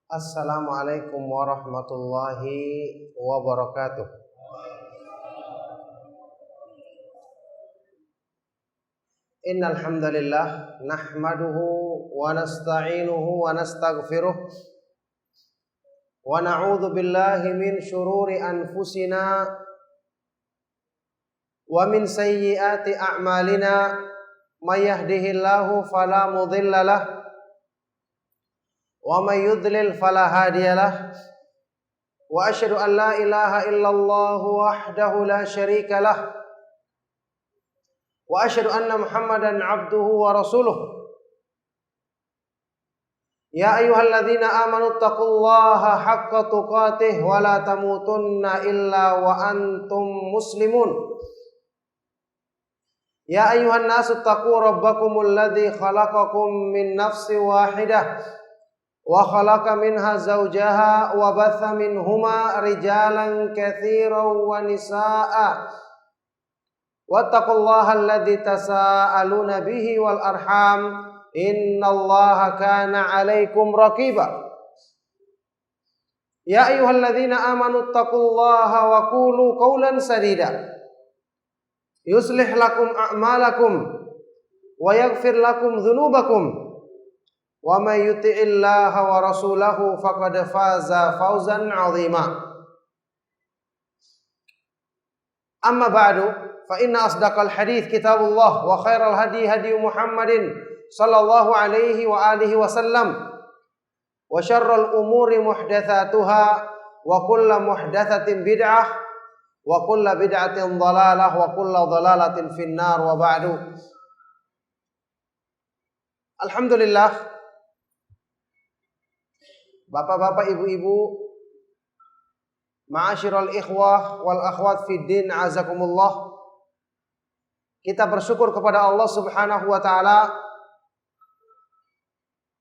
Assalamualaikum warahmatullahi wabarakatuh. Innal hamdalillah nahmaduhu wa nasta'inuhu wa nastaghfiruh wa na'udzu billahi min shururi anfusina wa min sayyiati a'malina may yahdihillahu fala mudilla lahu wa may yudlil fala hadiyalah wa asyhadu an la ilaha illallah wahdahu la syarika lah wa asyhadu anna Muhammadan abduhu wa rasuluh. Ya ayyuhalladzina amanu taqullaha haqqa tuqatih wa la tamutunna illa wa antum muslimun. Ya ayyuhan nasu taqu rabbakumul ladzi khalaqakum min nafsin wahidah wa khalaqa minha zawjaha wa batha minhuma rijalan katsiran wa nisaa'a wattaqullaha alladzi tasaaluna bihi wal arham innallaha kana 'alaikum raqiba. Ya ayyuhalladzina amanu taqullaha wa qulu qawlan sadida yuslih lakum a'malakum wa yaghfir lakum dhunubakum wa may yuti'illaha wa rasulahu faqad faza fawzan 'azima. Amma ba'du, fa inna asdaqal hadits kitabullah wa khairal hadi hadi Muhammadin sallallahu alaihi wa alihi wasallam wa syarrul umuri muhdatsatuha wa kullu muhdatsatin bid'ah wa kullu bid'atin dhalalah wa kullu dhalalatin finnar wa ba'du. Alhamdulillah, bapak-bapak, ibu-ibu, ma'asyiral ikhwah wal akhwat fid din, azakumullah. Kita bersyukur kepada Allah Subhanahu wa taala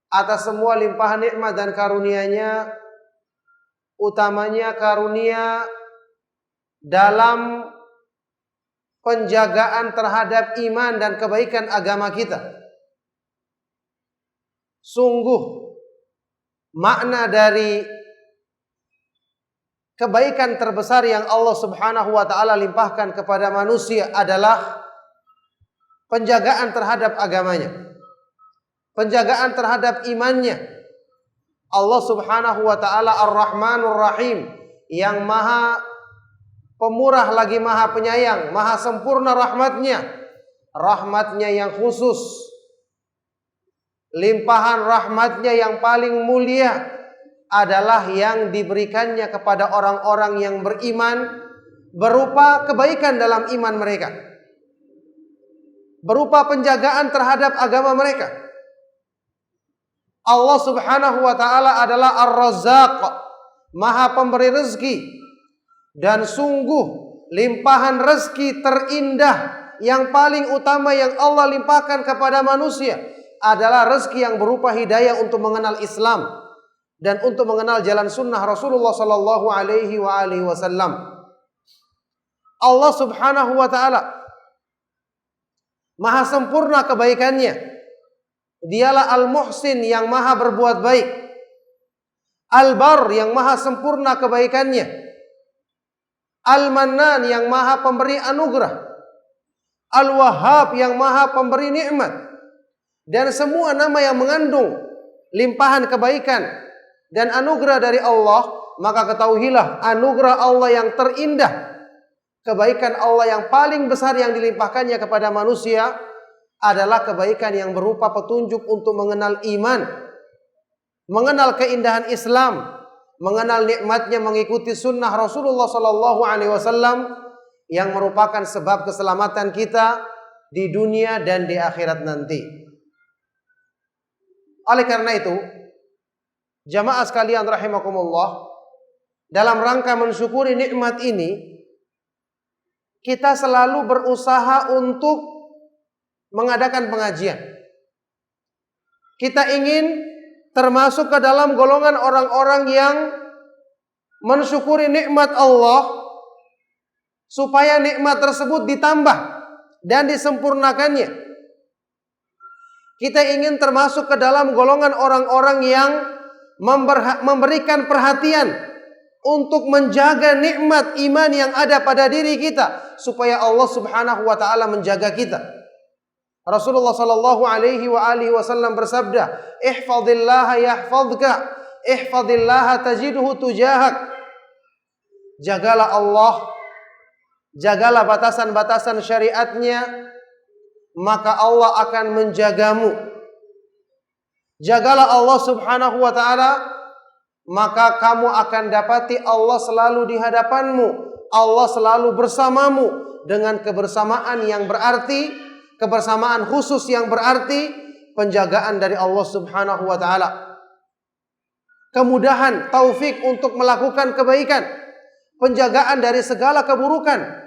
atas semua limpahan nikmat dan karunia-Nya, utamanya karunia dalam penjagaan terhadap iman dan kebaikan agama kita. Sungguh makna dari kebaikan terbesar yang Allah Subhanahu wa taala limpahkan kepada manusia adalah penjagaan terhadap agamanya, penjagaan terhadap imannya. Allah Subhanahu wa taala Ar-Rahmanur Rahim, yang maha pemurah lagi maha penyayang, maha sempurna rahmatnya, rahmatnya yang khusus, limpahan rahmatnya yang paling mulia adalah yang diberikannya kepada orang-orang yang beriman berupa kebaikan dalam iman mereka, berupa penjagaan terhadap agama mereka. Allah Subhanahu wa taala adalah Ar-Razzaq, maha pemberi rezeki, dan sungguh limpahan rezeki terindah yang paling utama yang Allah limpahkan kepada manusia adalah rezeki yang berupa hidayah untuk mengenal Islam dan untuk mengenal jalan sunnah Rasulullah sallallahu alaihi wa alihi wasallam. Allah Subhanahu wa taala maha sempurna kebaikannya. Dialah Al-Muhsin, yang maha berbuat baik, Al-Bar, yang maha sempurna kebaikannya, Al-Mannan, yang maha pemberi anugerah, Al-Wahhab, yang maha pemberi nikmat, dan semua nama yang mengandung limpahan kebaikan dan anugerah dari Allah. Maka ketahuilah, anugerah Allah yang terindah, kebaikan Allah yang paling besar yang dilimpahkannya kepada manusia adalah kebaikan yang berupa petunjuk untuk mengenal iman, mengenal keindahan Islam, mengenal nikmatnya mengikuti sunnah Rasulullah sallallahu alaihi wasallam, yang merupakan sebab keselamatan kita di dunia dan di akhirat nanti. Oleh karena itu, jamaah sekalian rahimakumullah, dalam rangka mensyukuri nikmat ini, kita selalu berusaha untuk mengadakan pengajian. Kita ingin termasuk ke dalam golongan orang-orang yang mensyukuri nikmat Allah, supaya nikmat tersebut ditambah dan disempurnakannya. Kita ingin termasuk ke dalam golongan orang-orang yang memberikan perhatian untuk menjaga nikmat iman yang ada pada diri kita supaya Allah Subhanahu wa taala menjaga kita. Rasulullah sallallahu alaihi wasallam bersabda, "Ihfazillaha yahfazka, ihfazillaha tajidhu tujahak." Jagalah Allah, jagalah batasan-batasan syariatnya, maka Allah akan menjagamu. Jagalah Allah Subhanahu wa taala, maka kamu akan dapati Allah selalu di hadapanmu, Allah selalu bersamamu dengan kebersamaan yang berarti, kebersamaan khusus yang berarti penjagaan dari Allah Subhanahu wa taala. Kemudahan, taufik untuk melakukan kebaikan, penjagaan dari segala keburukan,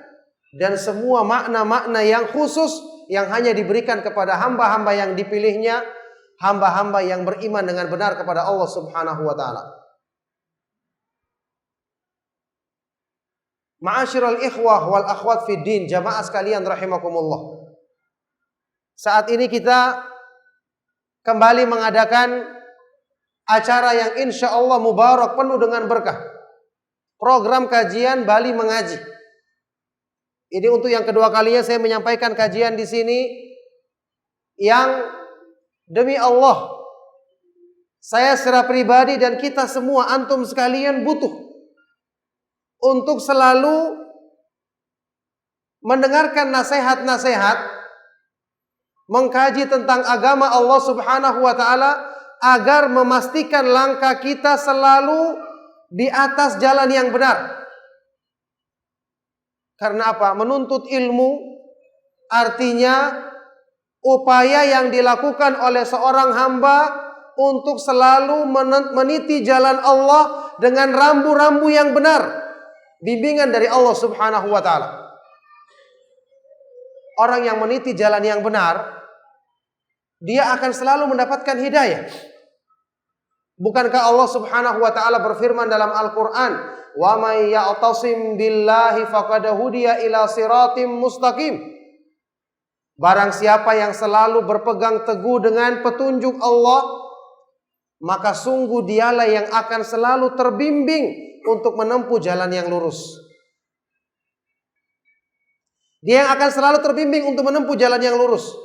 dan semua makna-makna yang khusus yang hanya diberikan kepada hamba-hamba yang dipilihnya, hamba-hamba yang beriman dengan benar kepada Allah Subhanahu wa taala. Ma'asyiral ikhwah wal akhwat fid din, jamaah sekalian rahimakumullah. Saat ini kita kembali mengadakan acara yang insya Allah mubarak, penuh dengan berkah. Program kajian Bali Mengaji. Ini untuk yang kedua kalinya saya menyampaikan kajian di sini, yang demi Allah saya secara pribadi dan kita semua, antum sekalian, butuh untuk selalu mendengarkan nasihat-nasihat, mengkaji tentang agama Allah Subhanahu wa taala agar memastikan langkah kita selalu di atas jalan yang benar. Karena apa? Menuntut ilmu artinya upaya yang dilakukan oleh seorang hamba untuk selalu meniti jalan Allah dengan rambu-rambu yang benar, bimbingan dari Allah Subhanahu wa taala. Orang yang meniti jalan yang benar, dia akan selalu mendapatkan hidayah. Bukankah Allah Subhanahu wa taala berfirman dalam Al-Qur'an, "Wa may ya'tasim billahi faqad hudiya ila siratim mustaqim." Barang siapa yang selalu berpegang teguh dengan petunjuk Allah, maka sungguh dialah yang akan selalu terbimbing untuk menempuh jalan yang lurus. Dia yang akan selalu terbimbing untuk menempuh jalan yang lurus.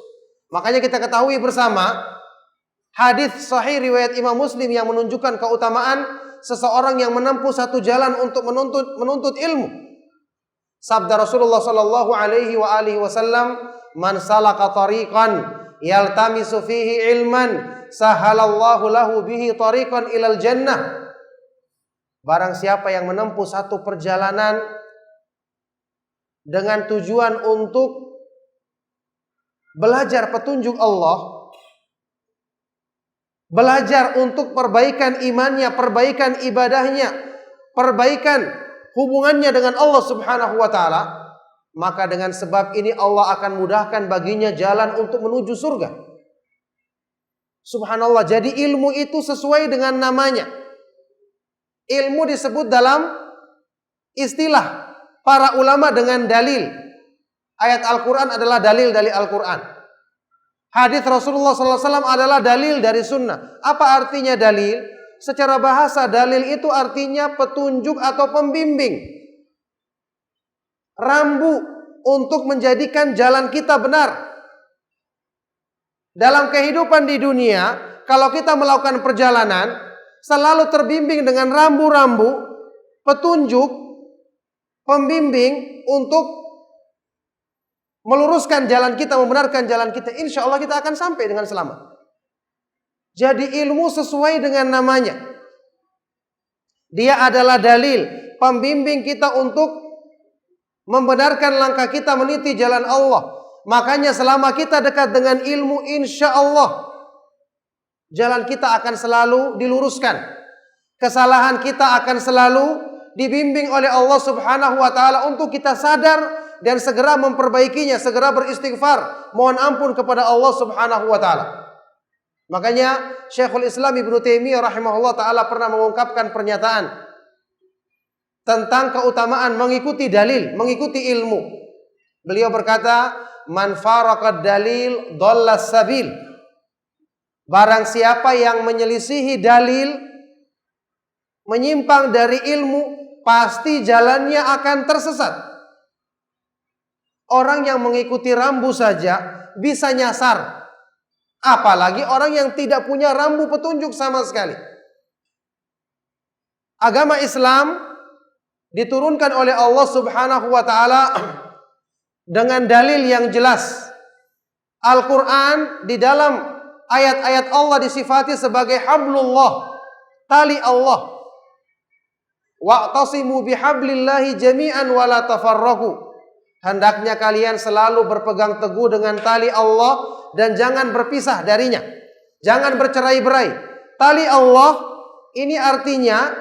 Makanya kita ketahui bersama hadis sahih riwayat Imam Muslim yang menunjukkan keutamaan seseorang yang menempuh satu jalan untuk menuntut ilmu. Sabda Rasulullah sallallahu alaihi wasallam, "Man salaka tariqan yaltamisu fihi ilman, sahalallahu lahu bihi tariqan ilal jannah." Barang siapa yang menempuh satu perjalanan dengan tujuan untuk belajar petunjuk Allah, belajar untuk perbaikan imannya, perbaikan ibadahnya, perbaikan hubungannya dengan Allah Subhanahu wa taala, maka dengan sebab ini Allah akan mudahkan baginya jalan untuk menuju surga. Subhanallah, jadi ilmu itu sesuai dengan namanya. Ilmu disebut dalam istilah para ulama dengan dalil. Ayat Al-Quran adalah dalil dari Al-Quran. Hadis Rasulullah SAW adalah dalil dari sunnah. Apa artinya dalil? Secara bahasa dalil itu artinya petunjuk atau pembimbing, rambu untuk menjadikan jalan kita benar. Dalam kehidupan di dunia, kalau kita melakukan perjalanan, selalu terbimbing dengan rambu-rambu, petunjuk, pembimbing untuk meluruskan jalan kita, membenarkan jalan kita. Insya Allah kita akan sampai dengan selamat. Jadi ilmu sesuai dengan namanya. Dia adalah dalil, pembimbing kita untuk membenarkan langkah kita meniti jalan Allah. Makanya selama kita dekat dengan ilmu, insya Allah jalan kita akan selalu diluruskan. Kesalahan kita akan selalu dibimbing oleh Allah Subhanahu wa taala untuk kita sadar dan segera memperbaikinya, segera beristighfar, mohon ampun kepada Allah Subhanahu wa taala. Makanya Syekhul Islam Ibnu Taimiyah rahimahullah taala pernah mengungkapkan pernyataan tentang keutamaan mengikuti dalil, mengikuti ilmu. Beliau berkata, "Man faraqad dalil dhallas sabil." Barang siapa yang menyelisihi dalil, menyimpang dari ilmu, pasti jalannya akan tersesat. Orang yang mengikuti rambu saja bisa nyasar, apalagi orang yang tidak punya rambu petunjuk sama sekali. Agama Islam diturunkan oleh Allah Subhanahu wa taala dengan dalil yang jelas. Al-Quran di dalam ayat-ayat Allah disifati sebagai hablullah, tali Allah. Wa'tasimu bihablillahi jami'an wa la tafarraqu. Hendaknya kalian selalu berpegang teguh dengan tali Allah dan jangan berpisah darinya. Jangan bercerai-berai. Tali Allah ini artinya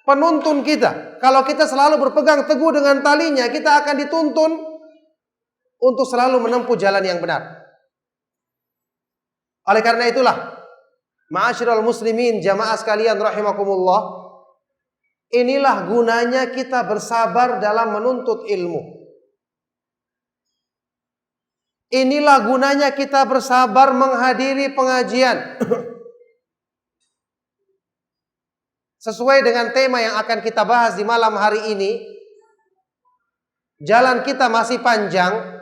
penuntun kita. Kalau kita selalu berpegang teguh dengan talinya, kita akan dituntun untuk selalu menempuh jalan yang benar. Oleh karena itulah, ma'asyiral muslimin, jamaah sekalian rahimakumullah, inilah gunanya kita bersabar dalam menuntut ilmu. Inilah gunanya kita bersabar menghadiri pengajian. Sesuai dengan tema yang akan kita bahas di malam hari ini, jalan kita masih panjang.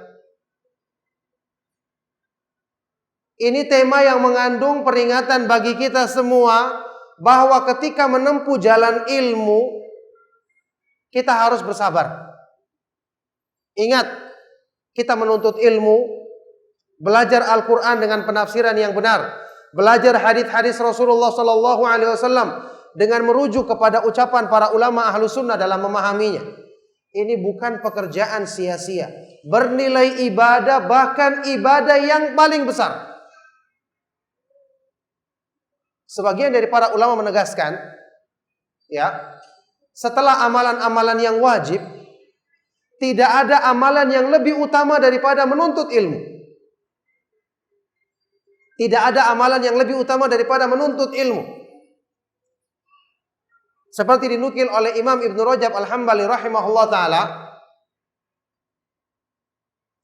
Ini tema yang mengandung peringatan bagi kita semua bahwa ketika menempuh jalan ilmu, kita harus bersabar. Ingat, kita menuntut ilmu, belajar Al-Quran dengan penafsiran yang benar, belajar hadis-hadis Rasulullah Sallallahu Alaihi Wasallam dengan merujuk kepada ucapan para ulama ahlu sunnah dalam memahaminya. Ini bukan pekerjaan sia-sia, bernilai ibadah, bahkan ibadah yang paling besar. Sebagian dari para ulama menegaskan, ya, setelah amalan-amalan yang wajib, tidak ada amalan yang lebih utama daripada menuntut ilmu. Tidak ada amalan yang lebih utama daripada menuntut ilmu. Seperti dinukil oleh Imam Ibn Rajab Al-Hambali rahimahullah ta'ala.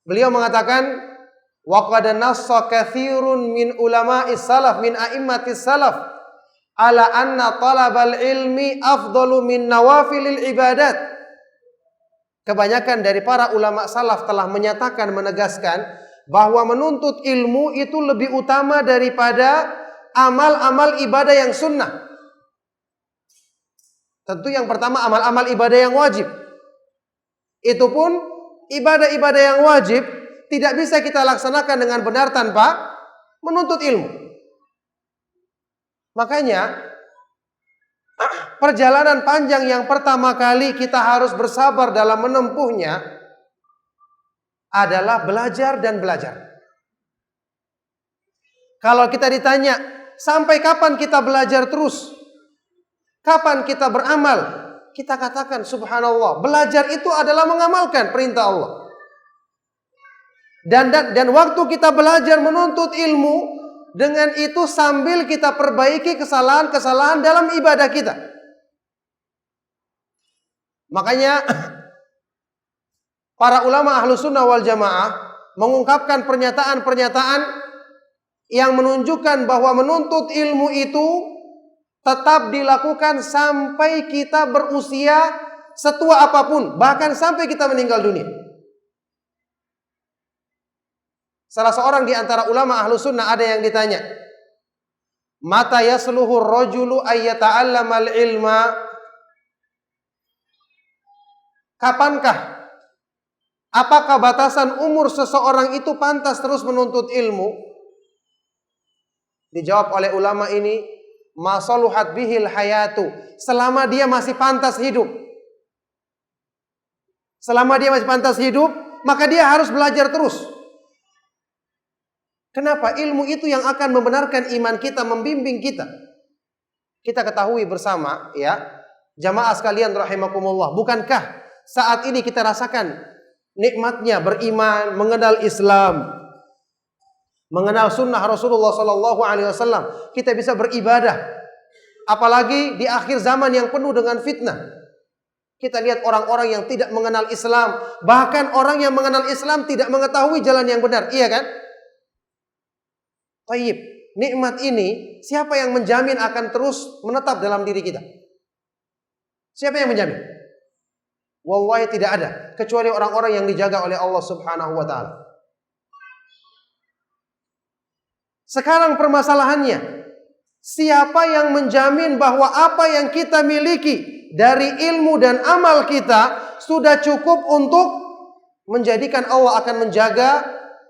Beliau mengatakan, wa qad nassa katsirun min ulama'is salaf min a'immatis salaf ala anna talabal ilmi afdalu min nawafilil ibadat. Kebanyakan dari para ulama salaf telah menyatakan, menegaskan bahwa menuntut ilmu itu lebih utama daripada amal-amal ibadah yang sunnah. Tentu yang pertama amal-amal ibadah yang wajib. Itu pun ibadah-ibadah yang wajib tidak bisa kita laksanakan dengan benar tanpa menuntut ilmu. Makanya perjalanan panjang yang pertama kali kita harus bersabar dalam menempuhnya adalah belajar dan belajar. Kalau kita ditanya, sampai kapan kita belajar terus? Kapan kita beramal? Kita katakan, subhanallah, belajar itu adalah mengamalkan perintah Allah. Dan waktu kita belajar menuntut ilmu, dengan itu sambil kita perbaiki kesalahan-kesalahan dalam ibadah kita. Makanya para ulama ahlu sunnah wal jamaah mengungkapkan pernyataan-pernyataan yang menunjukkan bahwa menuntut ilmu itu tetap dilakukan sampai kita berusia setua apapun, bahkan sampai kita meninggal dunia. Salah seorang di antara ulama ahlu sunnah ada yang ditanya, mata yasluhu rajulu ayyata'allamal ilma, kapankah, apakah batasan umur seseorang itu pantas terus menuntut ilmu? Dijawab oleh ulama ini, masaluhat bihil hayatu, selama dia masih pantas hidup. Selama dia masih pantas hidup, maka dia harus belajar terus. Kenapa? Ilmu itu yang akan membenarkan iman kita, membimbing kita. Kita ketahui bersama, ya, jamaah sekalian rahimakumullah, bukankah saat ini kita rasakan nikmatnya beriman, mengenal Islam, mengenal sunnah Rasulullah Sallallahu Alaihi Wasallam, kita bisa beribadah. Apalagi di akhir zaman yang penuh dengan fitnah. Kita lihat orang-orang yang tidak mengenal Islam, bahkan orang yang mengenal Islam tidak mengetahui jalan yang benar, iya kan? Tayyib, nikmat ini siapa yang menjamin akan terus menetap dalam diri kita? Siapa yang menjamin? Wallahi tidak ada, kecuali orang-orang yang dijaga oleh Allah Subhanahu wa taala. Sekarang permasalahannya, siapa yang menjamin bahwa apa yang kita miliki dari ilmu dan amal kita sudah cukup untuk menjadikan Allah akan menjaga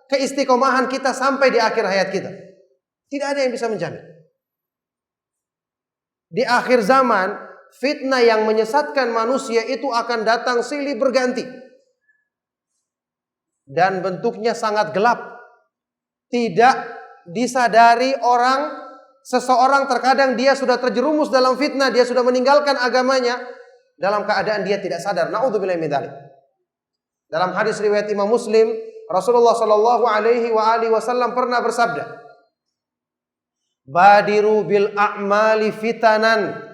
keistiqomahan kita sampai di akhir hayat kita? Tidak ada yang bisa menjamin. Di akhir zaman, fitnah yang menyesatkan manusia itu akan datang silih berganti. Dan bentuknya sangat gelap. Tidak disadari seseorang terkadang dia sudah terjerumus dalam fitnah, dia sudah meninggalkan agamanya dalam keadaan dia tidak sadar. Na'udzubillahi min dzalik. Dalam hadis riwayat Imam Muslim, Rasulullah sallallahu alaihi wasallam pernah bersabda, "Badiru bil a'mali fitanan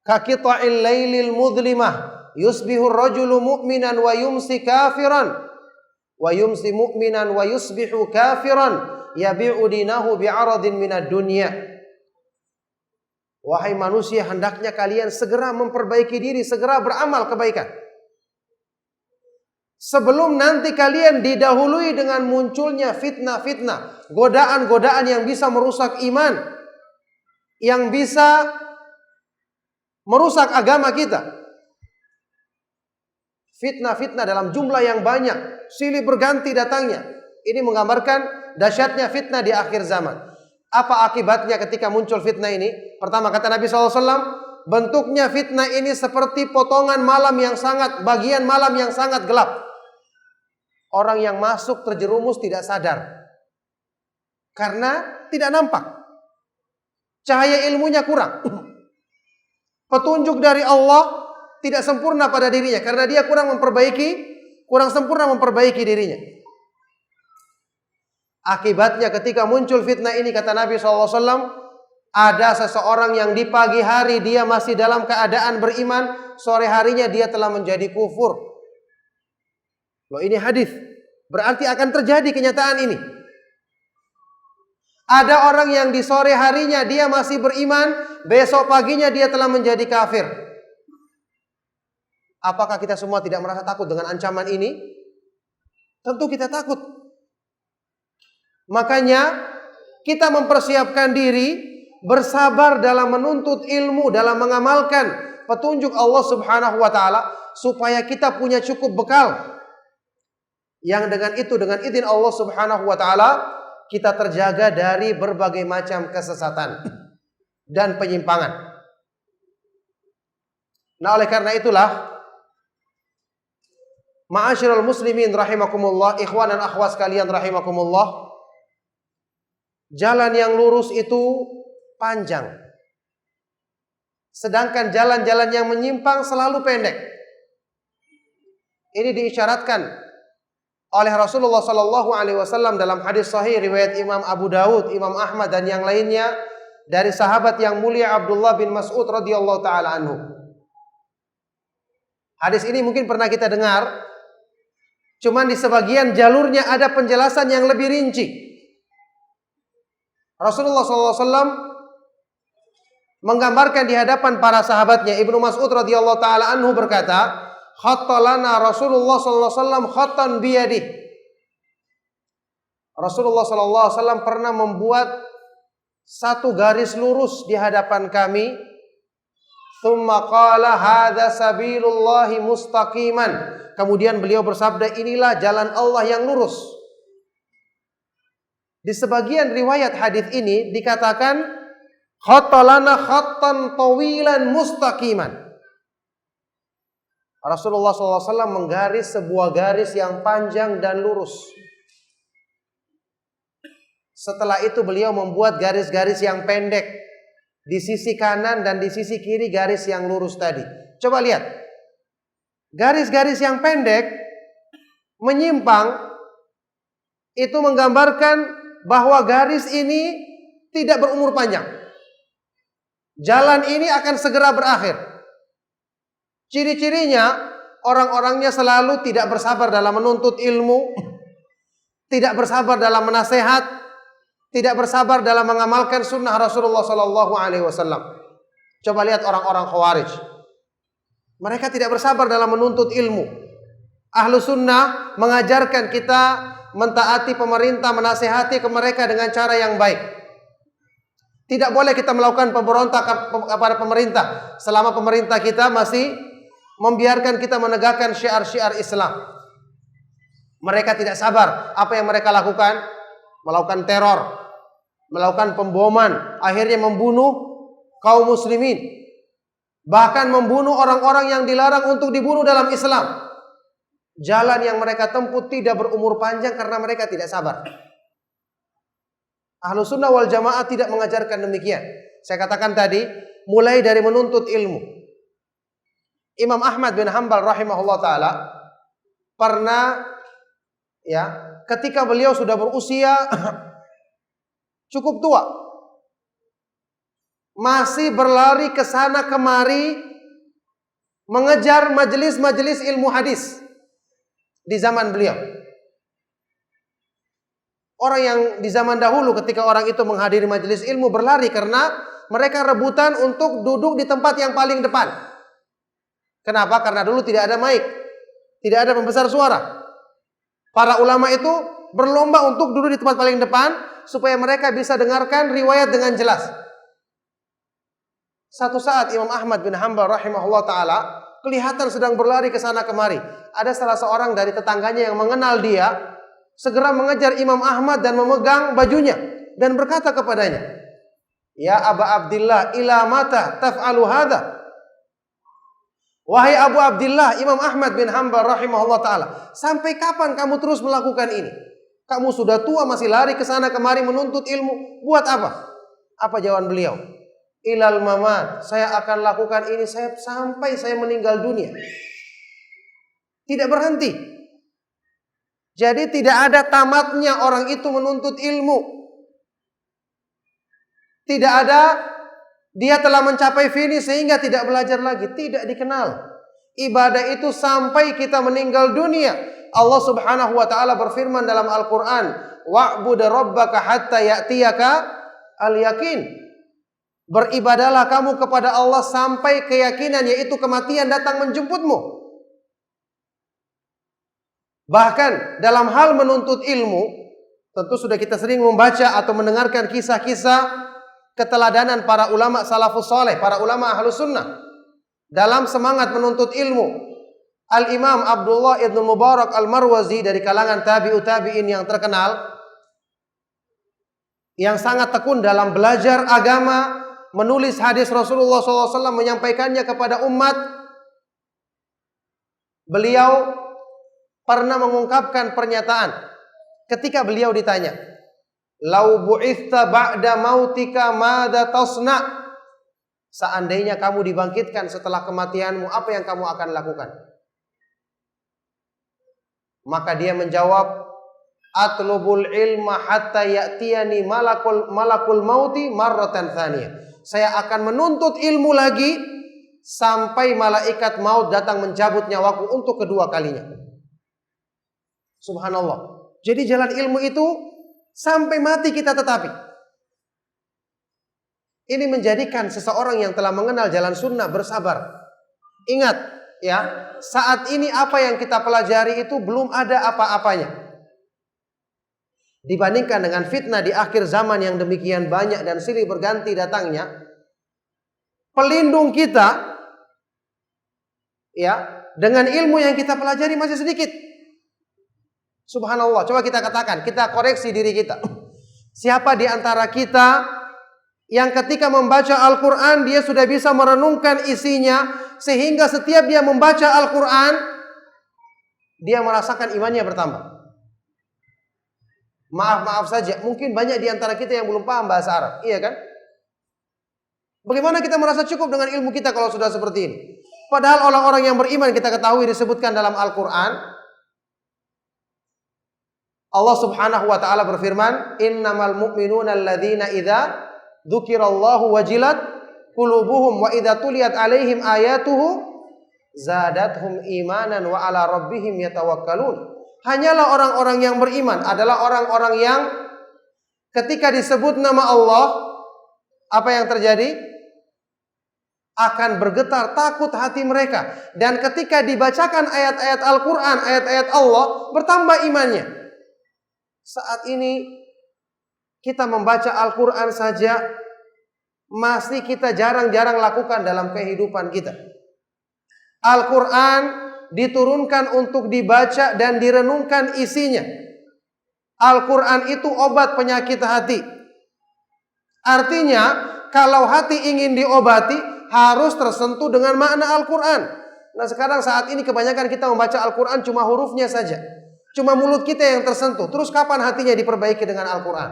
kaqita'il lailil mudlimah yusbihu ar-rajulu mu'minan wa yumsi kafiran wa yumsi mu'minan wa yusbihu kafiran yabi'u dinahu bi'aradin minad dunya." Wahai manusia, hendaknya kalian segera memperbaiki diri, segera beramal kebaikan, sebelum nanti kalian didahului dengan munculnya fitnah-fitnah, godaan-godaan yang bisa merusak iman, yang bisa merusak agama kita. Fitnah-fitnah dalam jumlah yang banyak, silih berganti datangnya. Ini menggambarkan dahsyatnya fitnah di akhir zaman. Apa akibatnya ketika muncul fitnah ini? Pertama, kata Nabi SAW, bentuknya fitnah ini seperti potongan malam yang bagian malam yang sangat gelap. Orang yang masuk terjerumus tidak sadar karena tidak nampak. Cahaya ilmunya kurang. Petunjuk dari Allah tidak sempurna pada dirinya karena dia kurang sempurna memperbaiki dirinya. Akibatnya ketika muncul fitnah ini, kata Nabi SAW, ada seseorang yang di pagi hari dia masih dalam keadaan beriman, sore harinya dia telah menjadi kufur. Loh, ini hadis, berarti akan terjadi kenyataan ini. Ada orang yang di sore harinya dia masih beriman, besok paginya dia telah menjadi kafir. Apakah kita semua tidak merasa takut dengan ancaman ini? Tentu kita takut. Makanya kita mempersiapkan diri, bersabar dalam menuntut ilmu, dalam mengamalkan petunjuk Allah Subhanahu wa taala, supaya kita punya cukup bekal. Yang dengan izin Allah Subhanahu wa taala kita terjaga dari berbagai macam kesesatan dan penyimpangan. Nah, oleh karena itulah, ma'asyiral muslimin rahimakumullah, ikhwan dan akhwat sekalian rahimakumullah, jalan yang lurus itu panjang, sedangkan jalan-jalan yang menyimpang selalu pendek. Ini diisyaratkan oleh Rasulullah sallallahu alaihi wasallam dalam hadis sahih riwayat Imam Abu Dawud, Imam Ahmad dan yang lainnya dari sahabat yang mulia Abdullah bin Mas'ud radhiyallahu taala anhu. Hadis ini mungkin pernah kita dengar, cuman di sebagian jalurnya ada penjelasan yang lebih rinci. Rasulullah SAW menggambarkan di hadapan para sahabatnya. Ibnu Mas'ud radhiyallahu taala anhu berkata, "Khattalana Rasulullah SAW khattan biyadih." Rasulullah SAW pernah membuat satu garis lurus di hadapan kami. Tsumma qala hadza sabilullahi mustaqiman. Kemudian beliau bersabda, inilah jalan Allah yang lurus. Di sebagian riwayat hadis ini dikatakan khattalana khattan tawilan mustaqiman. Rasulullah SAW menggaris sebuah garis yang panjang dan lurus. Setelah itu beliau membuat garis-garis yang pendek di sisi kanan dan di sisi kiri garis yang lurus tadi. Coba lihat. Garis-garis yang pendek menyimpang itu menggambarkan bahwa garis ini tidak berumur panjang. Jalan ini akan segera berakhir. Ciri-cirinya, orang-orangnya selalu tidak bersabar dalam menuntut ilmu, tidak bersabar dalam menasehat, tidak bersabar dalam mengamalkan sunnah Rasulullah SAW. Coba lihat orang-orang Khawarij. Mereka tidak bersabar dalam menuntut ilmu. Ahlu sunnah mengajarkan kita mentaati pemerintah, menasihati ke mereka dengan cara yang baik. Tidak boleh kita melakukan pemberontak kepada pemerintah selama pemerintah kita masih membiarkan kita menegakkan syiar-syiar Islam. Mereka tidak sabar. Apa yang mereka lakukan? Melakukan teror, melakukan pemboman, akhirnya membunuh kaum muslimin. Bahkan membunuh orang-orang yang dilarang untuk dibunuh dalam Islam. Jalan yang mereka tempuh tidak berumur panjang karena mereka tidak sabar. Ahlus sunnah wal jamaah tidak mengajarkan demikian. Saya katakan tadi, mulai dari menuntut ilmu. Imam Ahmad bin Hanbal rahimahullah ta'ala pernah, ketika beliau sudah berusia cukup tua, masih berlari ke sana kemari mengejar majelis-majelis ilmu hadis di zaman beliau. Orang yang di zaman dahulu ketika orang itu menghadiri majelis ilmu berlari karena mereka rebutan untuk duduk di tempat yang paling depan. Kenapa? Karena dulu tidak ada mic, tidak ada pembesar suara. Para ulama itu berlomba untuk duduk di tempat paling depan supaya mereka bisa dengarkan riwayat dengan jelas. Satu saat Imam Ahmad bin Hanbal rahimahullah ta'ala kelihatan sedang berlari ke sana kemari. Ada salah seorang dari tetangganya yang mengenal dia, segera mengejar Imam Ahmad dan memegang bajunya dan berkata kepadanya, "Ya Aba Abdillah, ila mata taf'alu hadha?" Wahai Abu Abdillah, Imam Ahmad bin Hanbal rahimahullah ta'ala, sampai kapan kamu terus melakukan ini? Kamu sudah tua masih lari ke sana kemari menuntut ilmu. Buat apa? Apa jawaban beliau? Ilal mamat, saya akan lakukan ini sampai saya meninggal dunia. Tidak berhenti. Jadi tidak ada tamatnya orang itu menuntut ilmu. Tidak ada dia telah mencapai finish sehingga tidak belajar lagi. Tidak dikenal. Ibadah itu sampai kita meninggal dunia. Allah subhanahu wa ta'ala berfirman dalam Al-Quran, wa'bud rabbaka hatta ya'tiyaka al-yakin. Beribadalah kamu kepada Allah sampai keyakinan, yaitu kematian datang menjemputmu. Bahkan dalam hal menuntut ilmu, tentu sudah kita sering membaca atau mendengarkan kisah-kisah keteladanan para ulama salafus soleh, para ulama ahlus sunnah dalam semangat menuntut ilmu. Al-Imam Abdullah ibn Mubarak al-Marwazi dari kalangan tabi'ut tabi'in yang terkenal, yang sangat tekun dalam belajar agama, menulis hadis Rasulullah SAW, menyampaikannya kepada umat. Beliau pernah mengungkapkan pernyataan ketika beliau ditanya, "Lau bu'itha ba'da mautika madza tasna?" Seandainya kamu dibangkitkan setelah kematianmu, apa yang kamu akan lakukan? Maka dia menjawab, "Atlubul ilma hatta ya'tiyani malakul mauti marratan tsaniyah." Saya akan menuntut ilmu lagi sampai malaikat maut datang mencabut nyawaku untuk kedua kalinya. Subhanallah. Jadi jalan ilmu itu sampai mati kita tetapi. Ini menjadikan seseorang yang telah mengenal jalan sunnah bersabar. Ingat ya, saat ini apa yang kita pelajari itu belum ada apa-apanya dibandingkan dengan fitnah di akhir zaman yang demikian banyak dan silih berganti datangnya. Pelindung kita ya dengan ilmu yang kita pelajari masih sedikit. Subhanallah. Coba kita katakan, kita koreksi diri kita. Siapa di antara kita yang ketika membaca Al-Quran dia sudah bisa merenungkan isinya, sehingga setiap dia membaca Al-Quran dia merasakan imannya bertambah? Maaf saja, mungkin banyak di antara kita yang belum paham bahasa Arab, iya kan? Bagaimana kita merasa cukup dengan ilmu kita kalau sudah seperti ini? Padahal orang-orang yang beriman kita ketahui disebutkan dalam Al-Quran, Allah subhanahu wa ta'ala berfirman, "Innamal mu'minuna alladzina idza dzukirallahu wajilat qulubuhum wa idza tuliyat alaihim ayatuhu zadathum imanan wa ala rabbihim yatawakkalun." Hanyalah orang-orang yang beriman adalah orang-orang yang ketika disebut nama Allah, apa yang terjadi? akan bergetar takut hati mereka. Dan ketika dibacakan ayat-ayat Al-Quran, ayat-ayat Allah, bertambah imannya. Saat ini kita membaca Al-Quran saja masih kita jarang-jarang lakukan dalam kehidupan kita. Al-Quran diturunkan untuk dibaca dan direnungkan isinya. Al-Quran itu obat penyakit hati. Artinya, kalau hati ingin diobati, harus tersentuh dengan makna Al-Quran. Nah sekarang saat ini kebanyakan kita membaca Al-Quran cuma hurufnya saja. Cuma mulut kita yang tersentuh. Terus kapan hatinya diperbaiki dengan Al-Quran?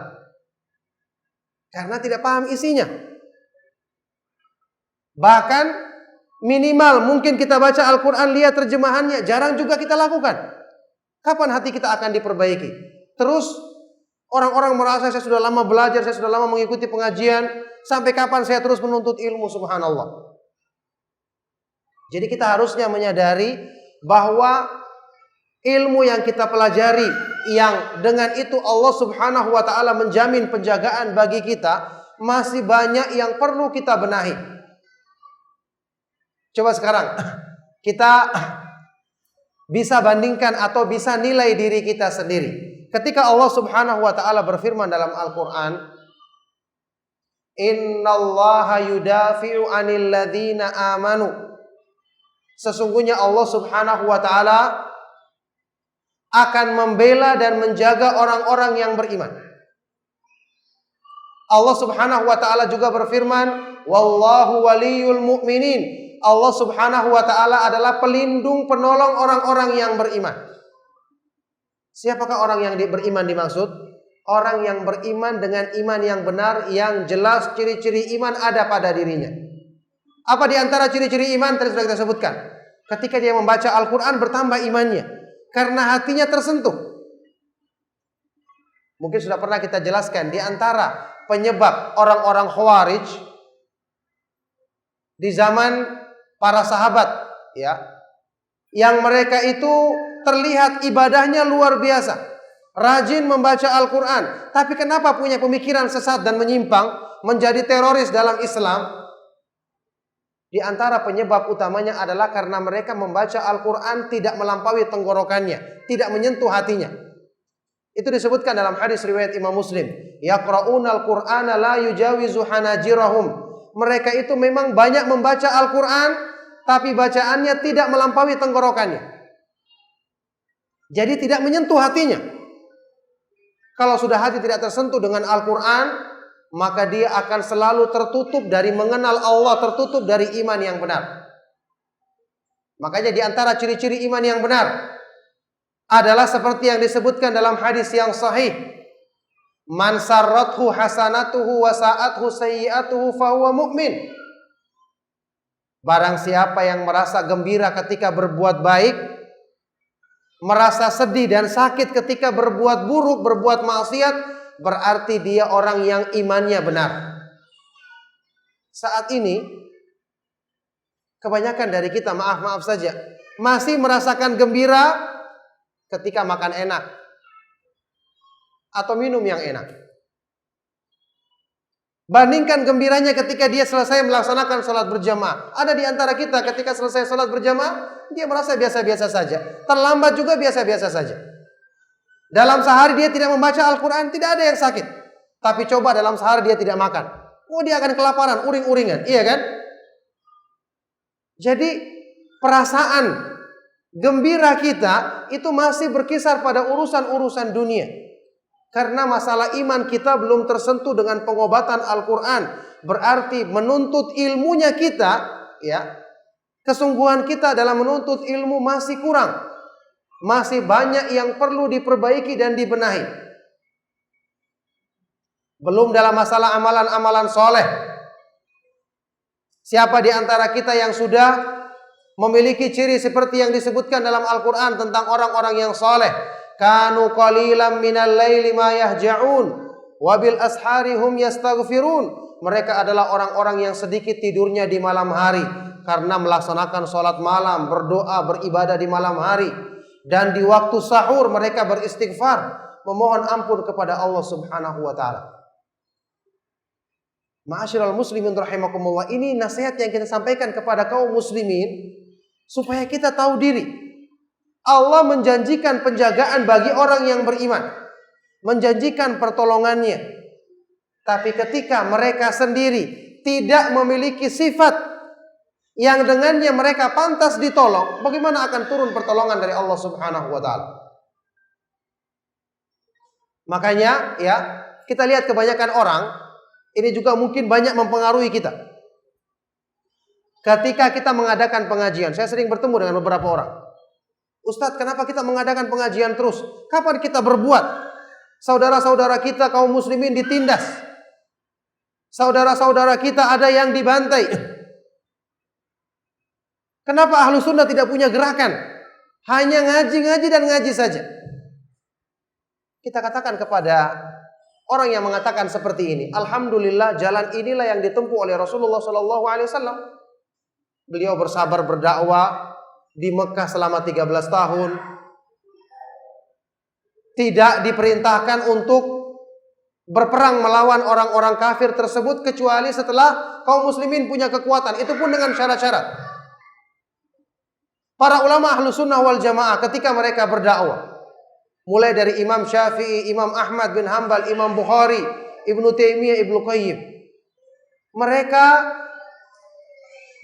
Karena tidak paham isinya. Bahkan minimal mungkin kita baca Al-Quran, lihat terjemahannya, jarang juga kita lakukan. Kapan hati kita akan diperbaiki? Terus orang-orang merasa saya sudah lama belajar, saya sudah lama mengikuti pengajian, sampai kapan saya terus menuntut ilmu, subhanallah. Jadi kita harusnya menyadari bahwa ilmu yang kita pelajari, yang dengan itu Allah subhanahu wa ta'ala menjamin penjagaan bagi kita, masih banyak yang perlu kita benahi. Coba sekarang kita bisa bandingkan atau bisa nilai diri kita sendiri. Ketika Allah subhanahu wa ta'ala berfirman dalam Al-Quran, Innallaha yudafi'u 'anil ladzina amanu. Sesungguhnya Allah subhanahu wa ta'ala akan membela dan menjaga orang-orang yang beriman. Allah subhanahu wa ta'ala juga berfirman, Wallahu waliyul mu'minin. Allah subhanahu wa ta'ala adalah pelindung penolong orang-orang yang beriman. Siapakah orang yang beriman dimaksud? Orang yang beriman dengan iman yang benar, yang jelas ciri-ciri iman ada pada dirinya. Apa di antara ciri-ciri iman tadi sudah kita sebutkan? Ketika dia membaca Al-Quran bertambah imannya, karena hatinya tersentuh. Mungkin sudah pernah kita jelaskan, di antara penyebab orang-orang Khawarij di zaman para sahabat, ya, yang mereka itu terlihat ibadahnya luar biasa, rajin membaca Al-Quran, tapi kenapa punya pemikiran sesat dan menyimpang, menjadi teroris dalam Islam? Di antara penyebab utamanya adalah karena mereka membaca Al-Quran tidak melampaui tenggorokannya, tidak menyentuh hatinya. Itu disebutkan dalam hadis riwayat Imam Muslim, yaqra'unal Qur'ana la yujawizu hanajirahum. Mereka itu memang banyak membaca Al-Quran, tapi bacaannya tidak melampaui tenggorokannya. Jadi tidak menyentuh hatinya. Kalau sudah hati tidak tersentuh dengan Al-Quran, maka dia akan selalu tertutup dari mengenal Allah, tertutup dari iman yang benar. Makanya di antara ciri-ciri iman yang benar adalah seperti yang disebutkan dalam hadis yang sahih, Man sarrathu hasanatuhu wa sa'athu sayyi'atuhu fahuwa mu'min. Barang siapa yang merasa gembira ketika berbuat baik, merasa sedih dan sakit ketika berbuat buruk, berbuat maksiat, berarti dia orang yang imannya benar. Saat ini kebanyakan dari kita, maaf saja, masih merasakan gembira ketika makan enak atau minum yang enak. Bandingkan gembiranya ketika dia selesai melaksanakan sholat berjamaah. Ada di antara kita ketika selesai sholat berjamaah, dia merasa biasa-biasa saja. Terlambat juga biasa-biasa saja. Dalam sehari dia tidak membaca Al-Quran, tidak ada yang sakit. Tapi coba dalam sehari dia tidak makan, dia akan kelaparan, uring-uringan. Iya kan? Jadi perasaan gembira kita itu masih berkisar pada urusan-urusan dunia. Karena masalah iman kita belum tersentuh dengan pengobatan Al-Quran. Berarti menuntut ilmunya kita, ya, kesungguhan kita dalam menuntut ilmu masih kurang. Masih banyak yang perlu diperbaiki dan dibenahi. Belum dalam masalah amalan-amalan soleh. Siapa di antara kita yang sudah memiliki ciri seperti yang disebutkan dalam Al-Quran tentang orang-orang yang soleh? Kanu qalilan minal laili ma yahja'un wa bil ashari hum yastaghfirun. Mereka adalah orang-orang yang sedikit tidurnya di malam hari karena melaksanakan sholat malam, berdoa, beribadah di malam hari. Dan di waktu sahur mereka beristighfar, memohon ampun kepada Allah subhanahu wa ta'ala. Ma'asyiral muslimin rahimakumullah, ini nasihat yang kita sampaikan kepada kaum muslimin supaya kita tahu diri. Allah menjanjikan penjagaan bagi orang yang beriman, menjanjikan pertolongannya. Tapi ketika mereka sendiri tidak memiliki sifat yang dengannya mereka pantas ditolong, bagaimana akan turun pertolongan dari Allah Subhanahu wa taala? Makanya ya, kita lihat kebanyakan orang ini juga mungkin banyak mempengaruhi kita. Ketika kita mengadakan pengajian, saya sering bertemu dengan beberapa orang. Ustadz, kenapa kita mengadakan pengajian terus? Kapan kita berbuat? Saudara-saudara kita kaum muslimin ditindas. Saudara-saudara kita ada yang dibantai. Kenapa ahlu sunnah tidak punya gerakan? Hanya ngaji-ngaji dan ngaji saja. Kita katakan kepada orang yang mengatakan seperti ini, alhamdulillah jalan inilah yang ditempuh oleh Rasulullah SAW. Beliau bersabar berdakwah di Mekah selama 13 tahun. Tidak diperintahkan untuk berperang melawan orang-orang kafir tersebut kecuali setelah kaum muslimin punya kekuatan. Itu pun dengan syarat-syarat. Para ulama ahlu sunnah wal jamaah ketika mereka berdakwah, mulai dari Imam Syafi'i, Imam Ahmad bin Hanbal, Imam Bukhari, Ibnu Taimiyah, Ibnu Qayyim, mereka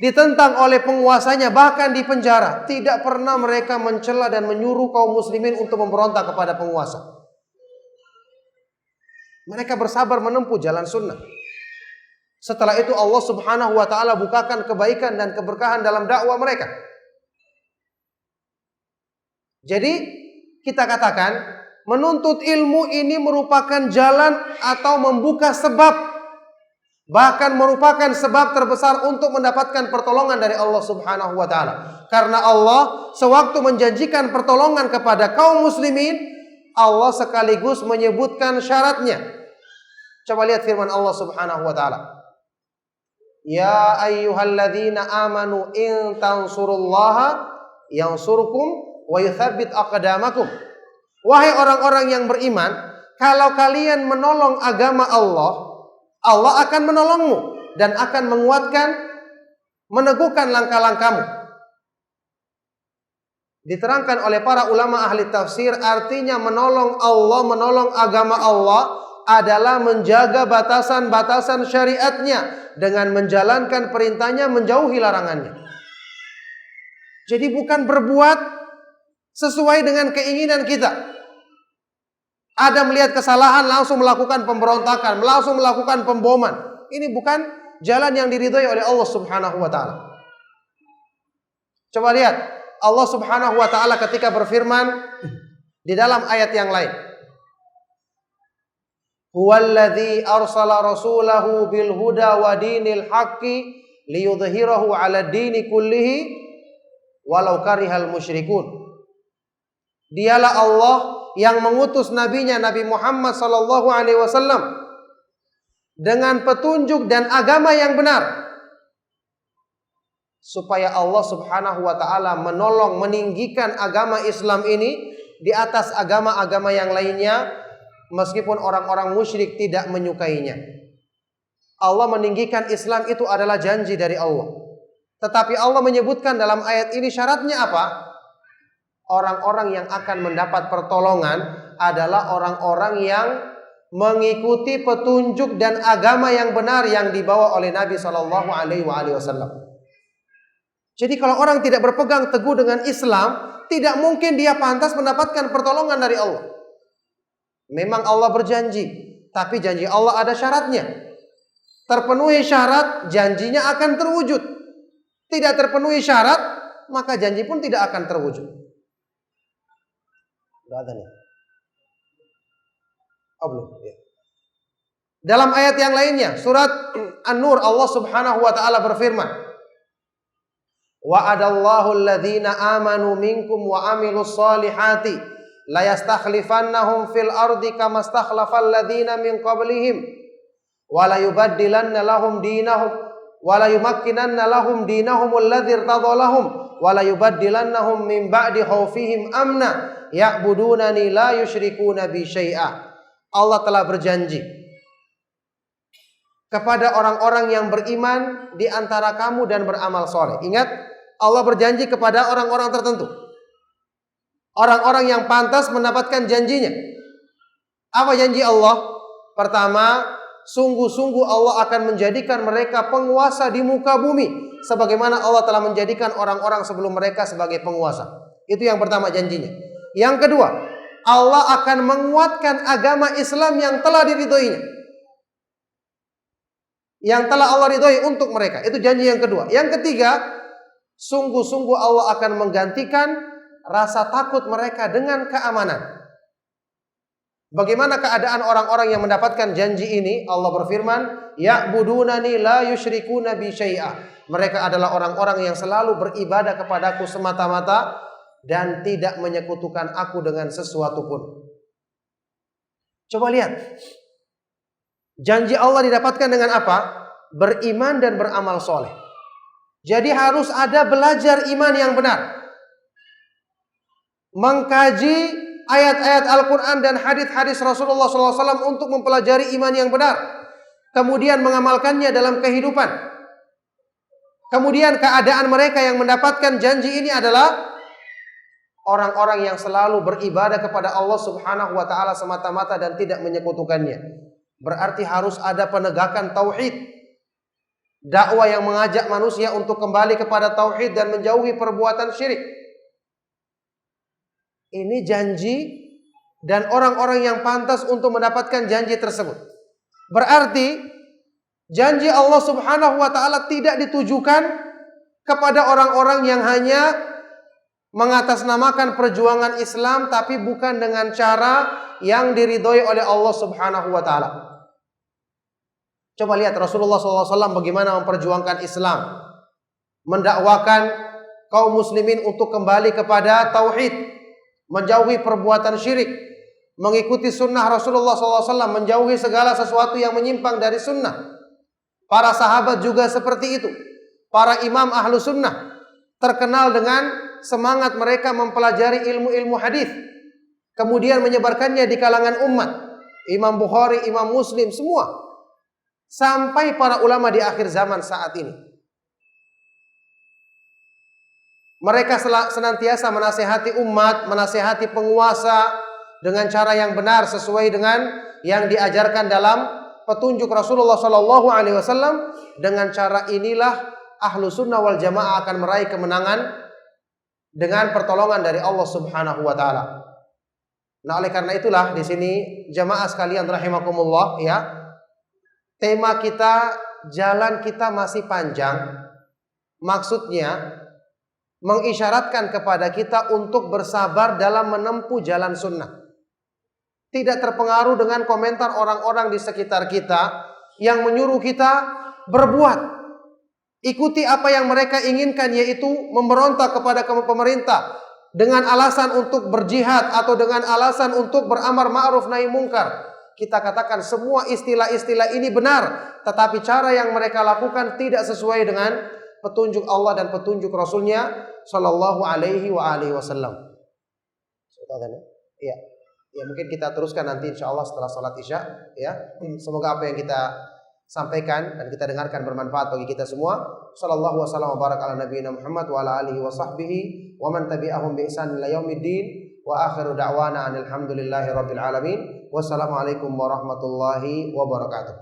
ditentang oleh penguasanya, bahkan dipenjara. Tidak pernah mereka mencela dan menyuruh kaum muslimin untuk memberontak kepada penguasa. Mereka bersabar menempuh jalan sunnah. Setelah itu Allah Subhanahu wa taala bukakan kebaikan dan keberkahan dalam dakwah mereka. Jadi kita katakan menuntut ilmu ini merupakan jalan atau membuka sebab, bahkan merupakan sebab terbesar untuk mendapatkan pertolongan dari Allah Subhanahu wa taala. Karena Allah sewaktu menjanjikan pertolongan kepada kaum muslimin, Allah sekaligus menyebutkan syaratnya. Coba lihat firman Allah Subhanahu wa taala. Ya ayyuhalladzina amanu in tansurullaha yansurkum wa yuthabbit aqdamakum. Wahai orang-orang yang beriman, kalau kalian menolong agama Allah, Allah akan menolongmu dan akan menguatkan, meneguhkan langkah-langkahmu. Diterangkan oleh para ulama ahli tafsir, artinya menolong Allah, menolong agama Allah adalah menjaga batasan-batasan syariatnya dengan menjalankan perintahnya, menjauhi larangannya. Jadi bukan berbuat sesuai dengan keinginan kita. Ada melihat kesalahan langsung melakukan pemberontakan, langsung melakukan pemboman. Ini bukan jalan yang diridhai oleh Allah Subhanahu wa taala. Coba lihat Allah Subhanahu wa taala ketika berfirman di dalam ayat yang lain. Huwallazi arsala rasulahu bil huda wa dinil haqqi liyudhhirahu 'ala dini kullihi walau karihal musyrikun. Dialah Allah yang mengutus nabinya Nabi Muhammad sallallahu alaihi wasallam dengan petunjuk dan agama yang benar, supaya Allah Subhanahu wa taala menolong, meninggikan agama Islam ini di atas agama-agama yang lainnya, meskipun orang-orang musyrik tidak menyukainya. Allah meninggikan Islam itu adalah janji dari Allah. Tetapi Allah menyebutkan dalam ayat ini syaratnya apa? Orang-orang yang akan mendapat pertolongan adalah orang-orang yang mengikuti petunjuk dan agama yang benar yang dibawa oleh Nabi Shallallahu Alaihi Wasallam. Jadi kalau orang tidak berpegang teguh dengan Islam, tidak mungkin dia pantas mendapatkan pertolongan dari Allah. Memang Allah berjanji, tapi janji Allah ada syaratnya. Terpenuhi syarat, janjinya akan terwujud. Tidak terpenuhi syarat, maka janji pun tidak akan terwujud. Udah ada nih. Oh belum. Ya. Dalam ayat yang lainnya, surat An-Nur, Allah Subhanahu wa taala berfirman, wa'adallahu alladhina amanu minkum wa amilus solihati la yastakhlifannahum fil ardi kama stakhlafal ladzina min qablihim wa la yubaddilanna lahum dinahum wa la yumakkinanna lahum dinahum alladzi irtadha lahum wa la yubaddilannahum min ba'di khaufihim amna ya'budunani la yusyrikuna bi syai'a. Allah telah berjanji kepada orang-orang yang beriman di antara kamu dan beramal soleh. Ingat, Allah berjanji kepada orang-orang tertentu. Orang-orang yang pantas mendapatkan janjinya. Apa janji Allah? Pertama, sungguh-sungguh Allah akan menjadikan mereka penguasa di muka bumi, sebagaimana Allah telah menjadikan orang-orang sebelum mereka sebagai penguasa. Itu yang pertama janjinya. Yang kedua, Allah akan menguatkan agama Islam yang telah diridhoinya, yang telah Allah ridhoi untuk mereka. Itu janji yang kedua. Yang ketiga, sungguh-sungguh Allah akan menggantikan rasa takut mereka dengan keamanan. Bagaimana keadaan orang-orang yang mendapatkan janji ini? Allah berfirman, ya'budunani la yusyrikuna bi syai'a. Mereka adalah orang-orang yang selalu beribadah kepadaku semata-mata dan tidak menyekutukan aku dengan sesuatu pun. Coba lihat. Janji Allah didapatkan dengan apa? Beriman dan beramal soleh. Jadi harus ada belajar iman yang benar. Mengkaji ayat-ayat Al-Quran dan hadis-hadis Rasulullah SAW untuk mempelajari iman yang benar. Kemudian mengamalkannya dalam kehidupan. Kemudian keadaan mereka yang mendapatkan janji ini adalah orang-orang yang selalu beribadah kepada Allah Subhanahu wa taala semata-mata dan tidak menyekutukannya. Berarti harus ada penegakan tauhid. Dakwah yang mengajak manusia untuk kembali kepada tauhid dan menjauhi perbuatan syirik. Ini janji dan orang-orang yang pantas untuk mendapatkan janji tersebut. Berarti janji Allah Subhanahu wa taala tidak ditujukan kepada orang-orang yang hanya mengatasnamakan perjuangan Islam tapi bukan dengan cara yang diridhoi oleh Allah Subhanahu wa taala. Coba lihat Rasulullah SAW bagaimana memperjuangkan Islam, mendakwakan kaum muslimin untuk kembali kepada tauhid, menjauhi perbuatan syirik, mengikuti sunnah Rasulullah SAW, menjauhi segala sesuatu yang menyimpang dari sunnah. Para sahabat juga seperti itu. Para imam ahlu sunnah terkenal dengan semangat mereka mempelajari ilmu-ilmu hadis, kemudian menyebarkannya di kalangan umat. Imam Bukhari, Imam Muslim, semua. Sampai para ulama di akhir zaman saat ini. Mereka senantiasa menasihati umat, menasihati penguasa dengan cara yang benar sesuai dengan yang diajarkan dalam petunjuk Rasulullah SAW. Dengan cara inilah ahlu sunnah wal jamaah akan meraih kemenangan dengan pertolongan dari Allah Subhanahu wa taala. Nah, oleh karena itulah di sini jamaah sekalian rahimakumullah, ya. Tema kita, jalan kita masih panjang. Maksudnya mengisyaratkan kepada kita untuk bersabar dalam menempuh jalan sunnah. Tidak terpengaruh dengan komentar orang-orang di sekitar kita yang menyuruh kita berbuat. Ikuti apa yang mereka inginkan, yaitu memberontak kepada pemerintah dengan alasan untuk berjihad atau dengan alasan untuk beramar ma'ruf nahi mungkar. Kita katakan semua istilah-istilah ini benar, tetapi cara yang mereka lakukan tidak sesuai dengan petunjuk Allah dan petunjuk Rasulnya Sallallahu Alaihi Wasallam. Ya, mungkin kita teruskan nanti insya Allah setelah salat isya. Ya, semoga apa yang kita sampaikan dan kita dengarkan bermanfaat bagi kita semua. Sallallahu wasallam wa baraka ala nabiyina Muhammad wa ala alihi wa sahbihi wa man tabi'ahum bi ihsan ila yaumiddin. Wa akhiru da'wana alhamdulillahi rabbil alamin. Wassalamualaikum warahmatullahi wabarakatuh.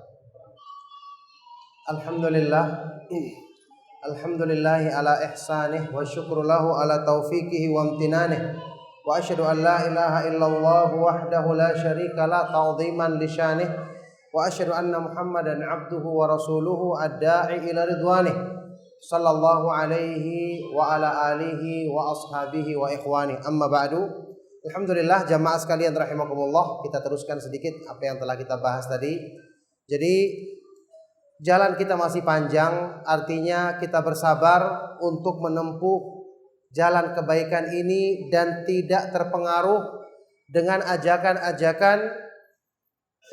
Alhamdulillahi ala ihsanih wa syukru lahu ala taufiqihi wa amtinanih. Wa asyhadu an la ilaha illallah wahdahu la syarika la ta'dhiman li syanih. Wa asyhadu anna Muhammadan abduhu wa rasuluhu ad-da'i ila ridwanih. Sallallahu alaihi wa ala alihi wa ashabihi wa ikhwani. Amma ba'du. Alhamdulillah jamaah sekalian rahimakumullah, kita teruskan sedikit apa yang telah kita bahas tadi. Jadi jalan kita masih panjang, artinya kita bersabar untuk menempuh jalan kebaikan ini dan tidak terpengaruh dengan ajakan-ajakan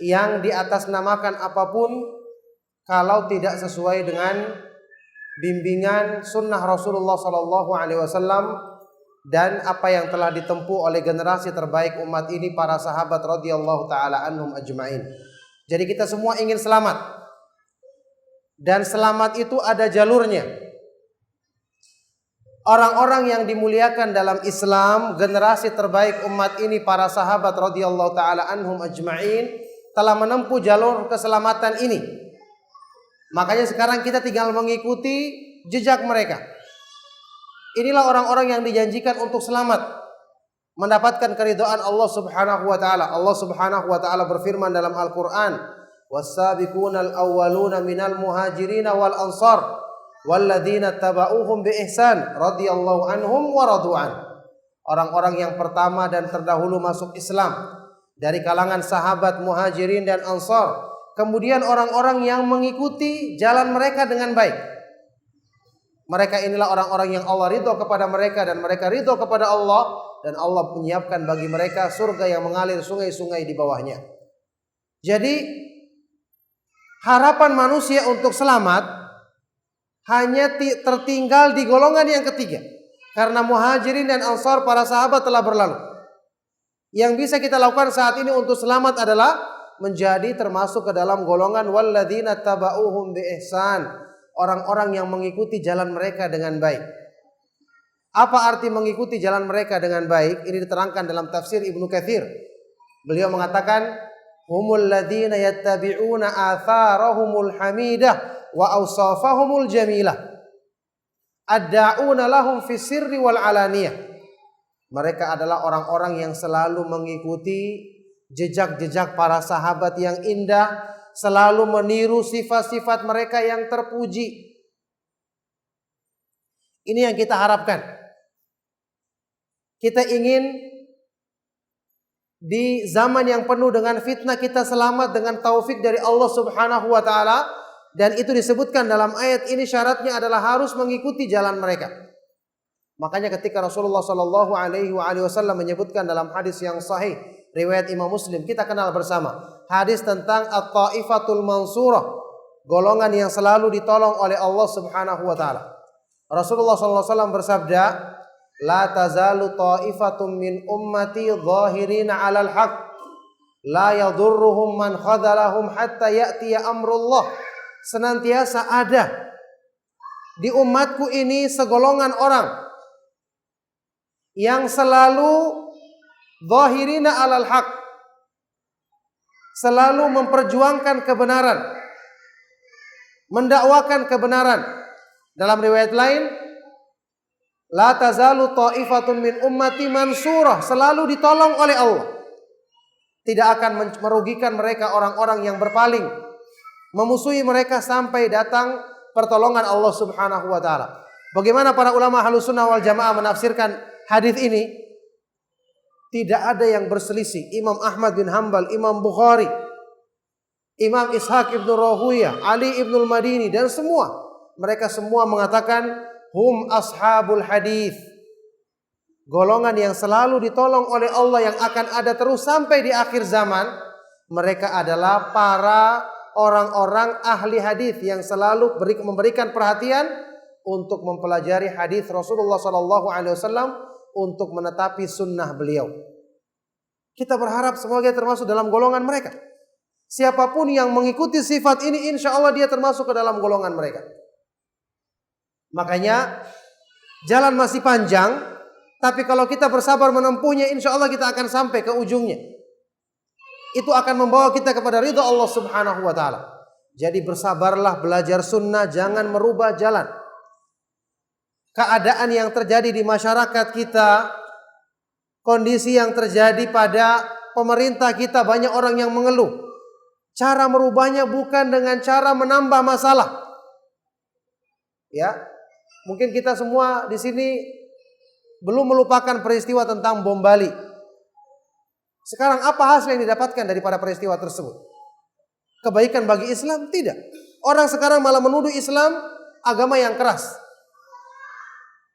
yang diatasnamakan apapun kalau tidak sesuai dengan bimbingan sunnah Rasulullah SAW dan apa yang telah ditempuh oleh generasi terbaik umat ini, para sahabat radhiyallahu taala anhum ajmain. Jadi kita semua ingin selamat. Dan selamat itu ada jalurnya. Orang-orang yang dimuliakan dalam Islam, generasi terbaik umat ini, para sahabat radhiyallahu taala anhum ajma'in, telah menempuh jalur keselamatan ini. Makanya sekarang kita tinggal mengikuti jejak mereka. Inilah orang-orang yang dijanjikan untuk selamat, mendapatkan keridhaan Allah Subhanahu wa taala. Allah Subhanahu wa taala berfirman dalam Al-Qur'an, "Was-sabiqunal awwaluna minal muhajirin wal ansar walladzina tabauhum bi ihsan radhiyallahu anhum wa radu'an." Orang-orang yang pertama dan terdahulu masuk Islam dari kalangan sahabat Muhajirin dan Ansar, kemudian orang-orang yang mengikuti jalan mereka dengan baik. Mereka inilah orang-orang yang Allah ridho kepada mereka dan mereka ridho kepada Allah, dan Allah menyiapkan bagi mereka surga yang mengalir sungai-sungai di bawahnya. Jadi harapan manusia untuk selamat hanya tertinggal di golongan yang ketiga, karena Muhajirin dan Ansar, para sahabat, telah berlalu. Yang bisa kita lakukan saat ini untuk selamat adalah menjadi termasuk ke dalam golongan walladzina tabauhum bi ihsan, orang-orang yang mengikuti jalan mereka dengan baik. Apa arti mengikuti jalan mereka dengan baik? Ini diterangkan dalam tafsir Ibnu Katsir. Beliau mengatakan, humul ladzina yattabi'una atharahumul hamidah wa awsafahumul jamilah adda'una lahum fis sirri wal alaniyah. Mereka adalah orang-orang yang selalu mengikuti jejak-jejak para sahabat yang indah, selalu meniru sifat-sifat mereka yang terpuji. Ini yang kita harapkan. Kita ingin di zaman yang penuh dengan fitnah kita selamat dengan taufik dari Allah Subhanahu wa taala. Dan itu disebutkan dalam ayat ini, syaratnya adalah harus mengikuti jalan mereka. Makanya ketika Rasulullah Shallallahu Alaihi Wasallam menyebutkan dalam hadis yang sahih riwayat Imam Muslim, kita kenal bersama hadis tentang at-taifatul mansurah, golongan yang selalu ditolong oleh Allah Subhanahu Wa Taala. Rasulullah Shallallahu Alaihi Wasallam bersabda, la tazalu taifatum min ummati zahirina 'alal haqq, la yadurruhum man khadalahum hatta ya'tiya amrullah. Senantiasa ada di umatku ini segolongan orang yang selalu zahirina 'alal haq, selalu memperjuangkan kebenaran, mendakwakan kebenaran. Dalam riwayat lain, la tazalu ta'ifatun min ummati mansurah, selalu ditolong oleh Allah. Tidak akan merugikan mereka orang-orang yang berpaling, memusuhi mereka sampai datang pertolongan Allah Subhanahu wa taala. Bagaimana para ulama Ahlus Sunnah wal Jamaah menafsirkan hadis ini? Tidak ada yang berselisih. Imam Ahmad bin Hanbal, Imam Bukhari, Imam Ishaq ibn Rahuyah, Ali ibn al-Madini, dan semua, mereka semua mengatakan hum ashabul hadis, golongan yang selalu ditolong oleh Allah, yang akan ada terus sampai di akhir zaman. Mereka adalah para orang-orang ahli hadis yang selalu memberikan perhatian untuk mempelajari hadis Rasulullah Sallallahu Alaihi Wasallam, untuk menetapi sunnah beliau. Kita berharap semoga termasuk dalam golongan mereka. Siapapun yang mengikuti sifat ini, insya Allah dia termasuk ke dalam golongan mereka. Makanya jalan masih panjang, tapi kalau kita bersabar menempuhnya, insya Allah kita akan sampai ke ujungnya. Itu akan membawa kita kepada ridha Allah Subhanahu wa taala. Jadi bersabarlah, belajar sunnah, jangan merubah jalan. Keadaan yang terjadi di masyarakat kita, kondisi yang terjadi pada pemerintah kita, banyak orang yang mengeluh. Cara merubahnya bukan dengan cara menambah masalah. Ya, mungkin kita semua di sini belum melupakan peristiwa tentang bom Bali. Sekarang apa hasil yang didapatkan daripada peristiwa tersebut? Kebaikan bagi Islam? Tidak. Orang sekarang malah menuduh Islam agama yang keras,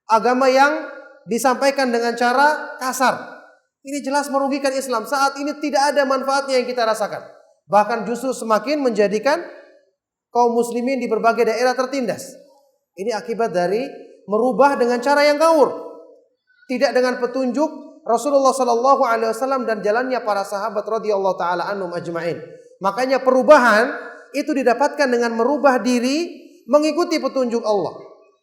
agama yang disampaikan dengan cara kasar. Ini jelas merugikan Islam. Saat ini tidak ada manfaatnya yang kita rasakan. Bahkan justru semakin menjadikan kaum muslimin di berbagai daerah tertindas. Ini akibat dari merubah dengan cara yang ngawur, tidak dengan petunjuk Rasulullah Sallallahu Alaihi Wasallam dan jalannya para sahabat radhiyallahu taala anhum ajma'in. Makanya perubahan itu didapatkan dengan merubah diri mengikuti petunjuk Allah.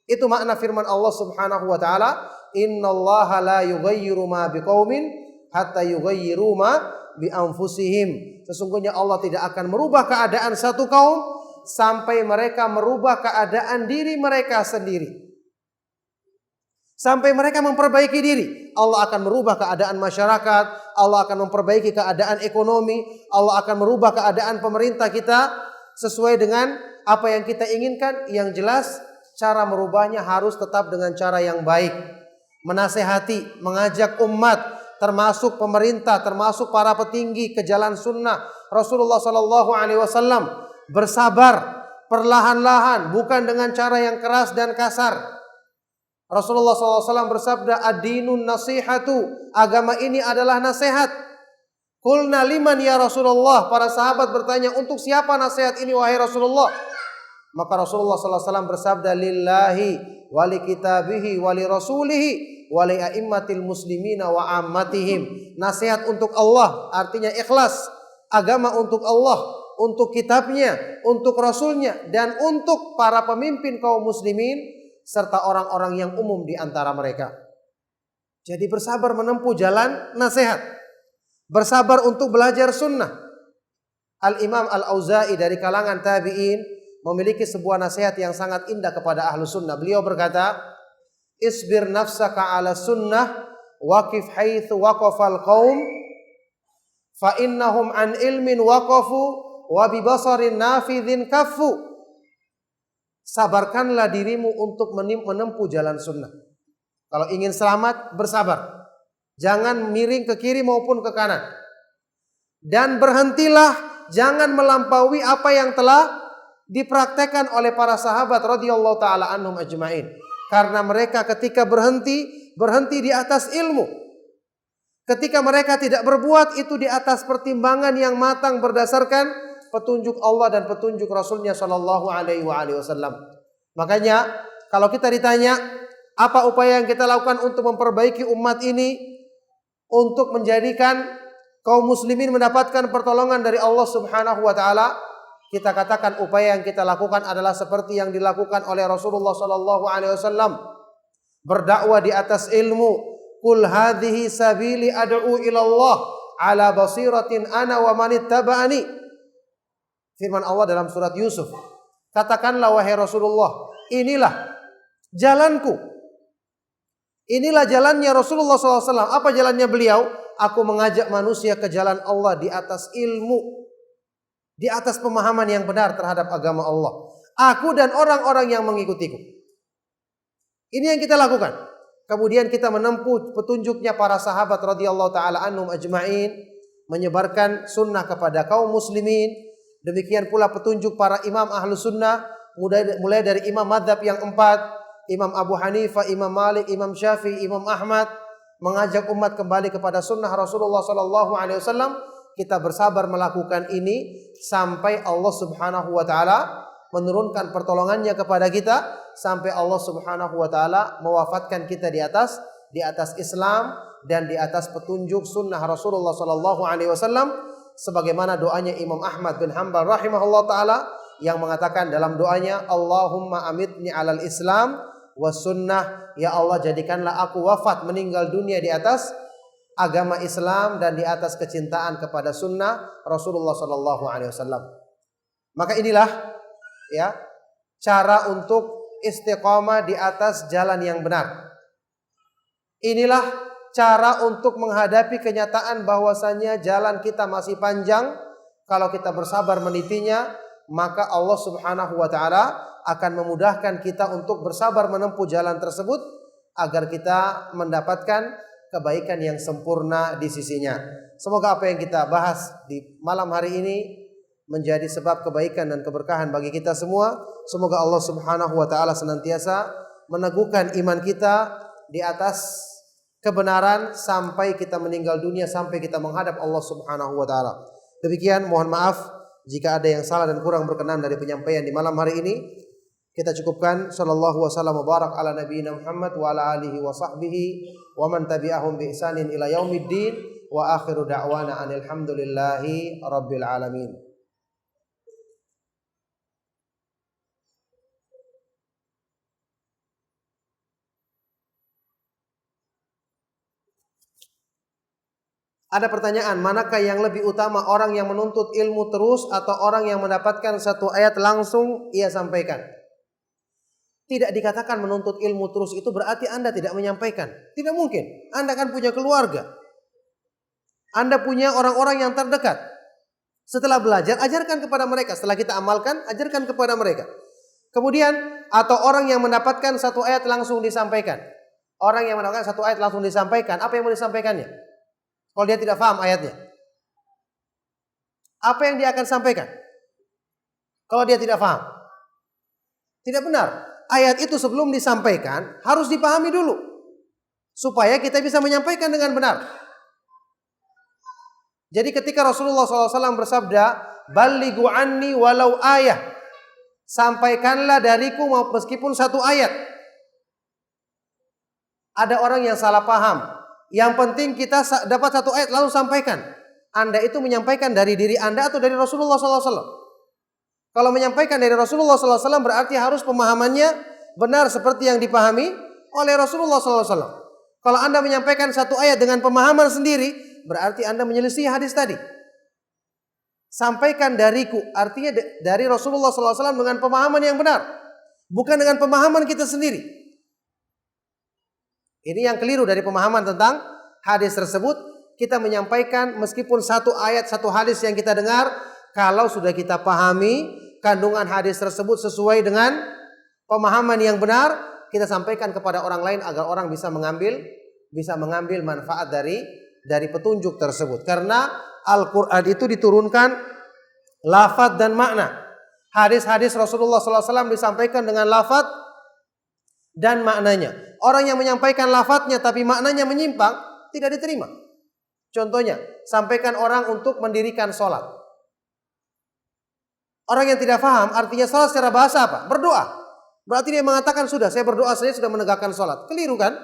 Itu makna firman Allah Subhanahu wa taala, "Innallaha la yughayyiru ma biqaumin hatta yughayyiru ma bi anfusihim." Sesungguhnya Allah tidak akan merubah keadaan satu kaum sampai mereka merubah keadaan diri mereka sendiri. Sampai mereka memperbaiki diri, Allah akan merubah keadaan masyarakat, Allah akan memperbaiki keadaan ekonomi, Allah akan merubah keadaan pemerintah kita sesuai dengan apa yang kita inginkan. Yang jelas cara merubahnya harus tetap dengan cara yang baik. Menasehati, mengajak umat, termasuk pemerintah, termasuk para petinggi ke jalan sunnah Rasulullah SAW. Bersabar, perlahan-lahan, bukan dengan cara yang keras dan kasar. Rasulullah SAW bersabda, "Ad-dinun nasihatu." Agama ini adalah nasihat. Qulna liman ya Rasulullah. Para sahabat bertanya, untuk siapa nasihat ini wahai Rasulullah? Maka Rasulullah SAW bersabda, "Lillahi wali kitabihi wali rasulihi wali a'immatil muslimina wa ammatihim." Nasihat untuk Allah artinya ikhlas. Agama untuk Allah, untuk kitabnya, untuk rasulnya, dan untuk para pemimpin kaum muslimin serta orang-orang yang umum di antara mereka. Jadi bersabar menempuh jalan nasihat. Bersabar untuk belajar sunnah. Al-Imam Al-Auza'i dari kalangan tabi'in memiliki sebuah nasihat yang sangat indah kepada ahlu sunnah. Beliau berkata, "Isbir nafsaka ala sunnah, waqif haitsu waqafal qaum, fa innahum an ilmin waqafu, wa bi basarin nafidhin kaffu." Sabarkanlah dirimu untuk menempuh jalan sunnah. Kalau ingin selamat, bersabar. Jangan miring ke kiri maupun ke kanan. Dan berhentilah, jangan melampaui apa yang telah dipraktekkan oleh para sahabat radhiyallahu taala anhum ajmain. Karena mereka ketika berhenti di atas ilmu. Ketika mereka tidak berbuat, itu di atas pertimbangan yang matang berdasarkan petunjuk Allah dan petunjuk Rasulnya Shallallahu Alaihi Wasallam. Makanya kalau kita ditanya apa upaya yang kita lakukan untuk memperbaiki umat ini, untuk menjadikan kaum muslimin mendapatkan pertolongan dari Allah Subhanahu Wa Taala, kita katakan upaya yang kita lakukan adalah seperti yang dilakukan oleh Rasulullah Shallallahu Alaihi Wasallam, berdakwah di atas ilmu. Qul hadhihi sabili ad'u ila Allah ala basiratin ana wa manittaba'ani. Firman Allah dalam surat Yusuf. Katakanlah wahai Rasulullah, inilah jalanku. Inilah jalannya Rasulullah SAW. Apa jalannya beliau? Aku mengajak manusia ke jalan Allah di atas ilmu, di atas pemahaman yang benar terhadap agama Allah. Aku dan orang-orang yang mengikutiku. Ini yang kita lakukan. Kemudian kita menempuh petunjuknya para sahabat radhiyallahu taala anhum ajma'in, menyebarkan sunnah kepada kaum muslimin. Demikian pula petunjuk para imam ahlu sunnah, mulai dari imam madhab yang 4, Imam Abu Hanifah, Imam Malik, Imam Syafi'i, Imam Ahmad, mengajak umat kembali kepada sunnah Rasulullah SAW. Kita bersabar melakukan ini sampai Allah Subhanahu Wa Taala menurunkan pertolongannya kepada kita, sampai Allah Subhanahu Wa Taala mewafatkan kita di atas Islam dan di atas petunjuk sunnah Rasulullah SAW. Sebagaimana doanya Imam Ahmad bin Hanbal rahimahullah ta'ala yang mengatakan dalam doanya, Allahumma amitni alal Islam was sunnah. Ya Allah, jadikanlah aku wafat meninggal dunia di atas agama Islam dan di atas kecintaan kepada sunnah Rasulullah SAW. Maka inilah ya cara untuk istiqamah di atas jalan yang benar. Inilah cara untuk menghadapi kenyataan bahwasanya jalan kita masih panjang. Kalau kita bersabar menitinya, maka Allah Subhanahu Wa Taala akan memudahkan kita untuk bersabar menempuh jalan tersebut agar kita mendapatkan kebaikan yang sempurna di sisinya. Semoga apa yang kita bahas di malam hari ini menjadi sebab kebaikan dan keberkahan bagi kita semua. Semoga Allah Subhanahu Wa Taala senantiasa meneguhkan iman kita di atas kebenaran sampai kita meninggal dunia, sampai kita menghadap Allah Subhanahu Wa Taala. Demikian, mohon maaf jika ada yang salah dan kurang berkenan dari penyampaian di malam hari ini. Kita cukupkan. Sallallahu wasallam wa barak ala nabiyina Muhammad wa ala alihi wa sahbihi wa man tabi'ahum bi ihsanin ila yaumiddin wa akhiru da'wana anil hamdulillahi rabbil alamin. Ada pertanyaan, manakah yang lebih utama, orang yang menuntut ilmu terus atau orang yang mendapatkan satu ayat langsung ia sampaikan? Tidak dikatakan menuntut ilmu terus itu berarti Anda tidak menyampaikan. Tidak mungkin. Anda kan punya keluarga. Anda punya orang-orang yang terdekat. Setelah belajar, ajarkan kepada mereka. Setelah kita amalkan, ajarkan kepada mereka. Kemudian, atau orang yang mendapatkan satu ayat langsung disampaikan. Orang yang mendapatkan satu ayat langsung disampaikan, apa yang mau disampaikannya? Kalau dia tidak paham ayatnya, apa yang dia akan sampaikan? Kalau dia tidak paham, tidak benar. Ayat itu sebelum disampaikan harus dipahami dulu, supaya kita bisa menyampaikan dengan benar. Jadi ketika Rasulullah SAW bersabda, "Ballighu anni walau ayah," sampaikanlah dariku meskipun satu ayat. Ada orang yang salah paham. Yang penting kita dapat satu ayat lalu sampaikan. Anda itu menyampaikan dari diri Anda atau dari Rasulullah SAW? Kalau menyampaikan dari Rasulullah SAW berarti harus pemahamannya benar seperti yang dipahami oleh Rasulullah SAW. Kalau Anda menyampaikan satu ayat dengan pemahaman sendiri, berarti Anda menyelisih hadis tadi. Sampaikan dariku, artinya dari Rasulullah SAW dengan pemahaman yang benar, bukan dengan pemahaman kita sendiri. Ini yang keliru dari pemahaman tentang hadis tersebut. Kita menyampaikan meskipun satu ayat, satu hadis yang kita dengar, kalau sudah kita pahami kandungan hadis tersebut sesuai dengan pemahaman yang benar, kita sampaikan kepada orang lain agar orang bisa mengambil manfaat dari petunjuk tersebut. Karena Al-Quran itu diturunkan lafaz dan makna. Hadis-hadis Rasulullah SAW disampaikan dengan lafaz dan maknanya. Orang yang menyampaikan lafadznya tapi maknanya menyimpang, tidak diterima. Contohnya, sampaikan orang untuk mendirikan sholat. Orang yang tidak paham artinya sholat secara bahasa apa? Berdoa. Berarti dia mengatakan sudah, saya berdoa saja sudah menegakkan sholat. Keliru kan?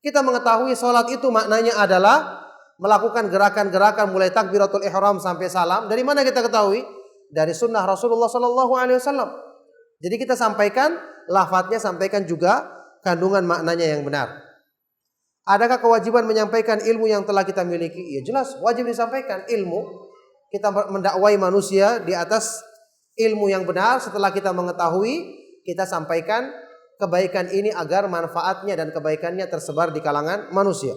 Kita mengetahui sholat itu maknanya adalah melakukan gerakan-gerakan mulai takbiratul ihram sampai salam. Dari mana kita ketahui? Dari sunnah Rasulullah SAW. Jadi kita sampaikan lafadznya, sampaikan juga kandungan maknanya yang benar. Adakah kewajiban menyampaikan ilmu yang telah kita miliki? Ya jelas, wajib disampaikan ilmu. Kita mendakwai manusia di atas ilmu yang benar. Setelah kita mengetahui, kita sampaikan kebaikan ini agar manfaatnya dan kebaikannya tersebar di kalangan manusia.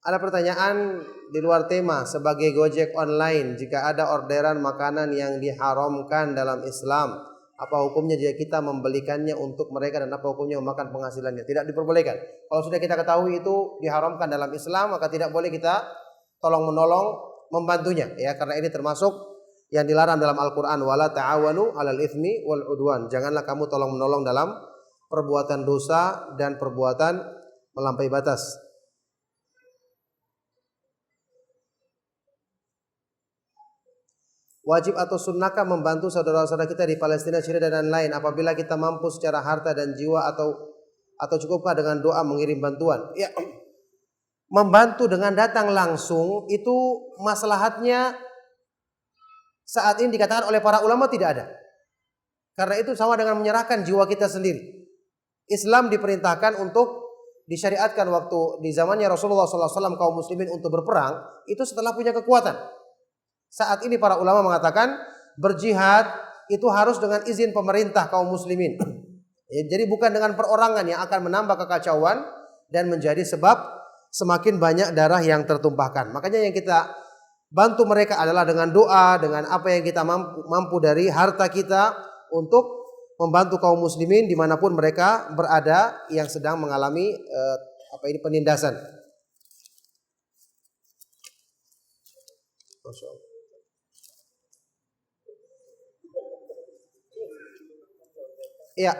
Ada pertanyaan di luar tema, sebagai Gojek online, jika ada orderan makanan yang diharamkan dalam Islam, apa hukumnya jika kita membelikannya untuk mereka dan apa hukumnya memakan penghasilannya? Tidak diperbolehkan. Kalau sudah kita ketahui itu diharamkan dalam Islam, maka tidak boleh kita tolong menolong membantunya, ya, karena ini termasuk yang dilarang dalam Al-Qur'an, wala ta'awanu 'alal itsmi wal 'udwan. Janganlah kamu tolong menolong dalam perbuatan dosa dan perbuatan melampaui batas. Wajib atau sunnahkah membantu saudara-saudara kita di Palestina, Syria dan lain apabila kita mampu secara harta dan jiwa atau cukupkah dengan doa mengirim bantuan? Ya, membantu dengan datang langsung itu maslahatnya saat ini dikatakan oleh para ulama tidak ada. Karena itu sama dengan menyerahkan jiwa kita sendiri. Islam diperintahkan untuk disyariatkan waktu di zamannya Rasulullah SAW kaum muslimin untuk berperang itu setelah punya kekuatan. Saat ini para ulama mengatakan berjihad itu harus dengan izin pemerintah kaum muslimin. Jadi bukan dengan perorangan yang akan menambah kekacauan dan menjadi sebab semakin banyak darah yang tertumpahkan. Makanya yang kita bantu mereka adalah dengan doa, dengan apa yang kita mampu dari harta kita untuk membantu kaum muslimin dimanapun mereka berada yang sedang mengalami penindasan. Masya Allah. Ya,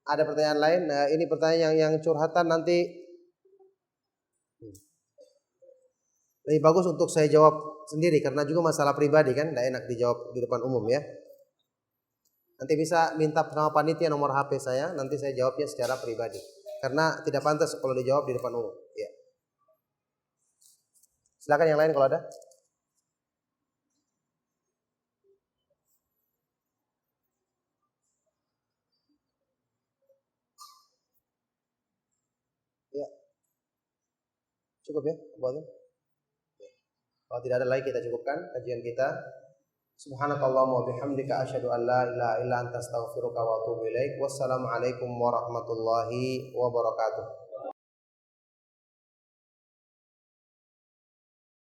Ada pertanyaan lain? Nah, ini pertanyaan yang curhatan nanti lebih bagus untuk saya jawab sendiri karena juga masalah pribadi kan, tidak enak dijawab di depan umum ya. Nanti bisa minta sama panitia nomor HP saya, nanti saya jawabnya secara pribadi. Karena tidak pantas kalau dijawab di depan umum. Ya. Silakan yang lain kalau ada. Ya, cukup ya, buatnya. Kalau tidak ada lagi kita cukupkan kajian kita. Subhanakallahumma wa bihamdika asyhadu an la ilaha illa anta astaghfiruka wa atubu ilaik. Wassalamualaikum warahmatullahi wabarakatuh.